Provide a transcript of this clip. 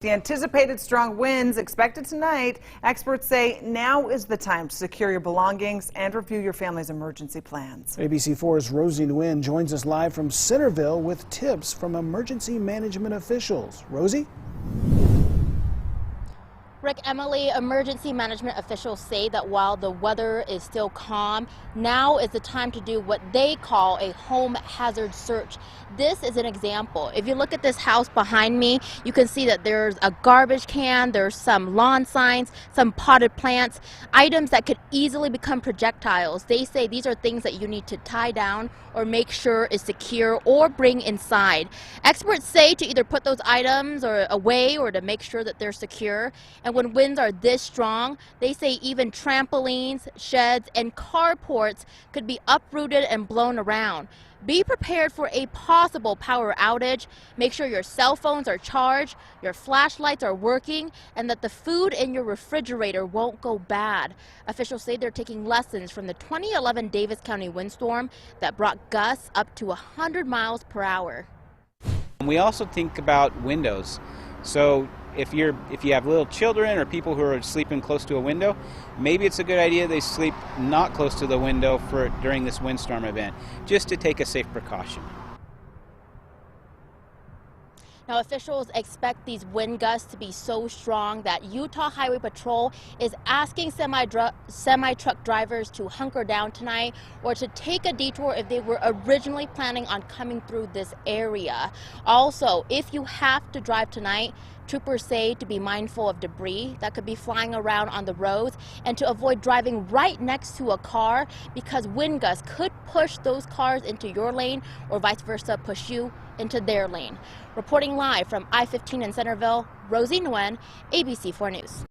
The anticipated strong winds expected tonight, experts say now is the time to secure your belongings and review your family's emergency plans. ABC4's Rosie Nguyen joins us live from Centerville with tips from emergency management officials. Rosie? Rick, Emily, emergency management officials say that while the weather is still calm, now is the time to do what they call a home hazard search. This is an example. If you look at this house behind me, you can see that there's a garbage can, there's some lawn signs, some potted plants, items that could easily become projectiles. They say these are things that you need to tie down or make sure is secure or bring inside. Experts say to either put those items away or to make sure that they're secure. And when winds are this strong, they say even trampolines, sheds, and carports could be uprooted and blown around. Be prepared for a possible power outage. Make sure your cell phones are charged, your flashlights are working, and that the food in your refrigerator won't go bad. Officials say they're taking lessons from the 2011 Davis County windstorm that brought gusts up to 100 miles per hour. We also think about windows. So if you have little children or people who are sleeping close to a window, maybe it's a good idea they sleep not close to the window during this windstorm event, just to take a safe precaution. Now, officials expect these wind gusts to be so strong that Utah Highway Patrol is asking semi-truck drivers to hunker down tonight or to take a detour if they were originally planning on coming through this area. Also, if you have to drive tonight, troopers say to be mindful of debris that could be flying around on the roads and to avoid driving right next to a car because wind gusts could push those cars into your lane or vice versa, push you into their lane. Reporting live from I-15 in Centerville, Rosie Nguyen, ABC4 News.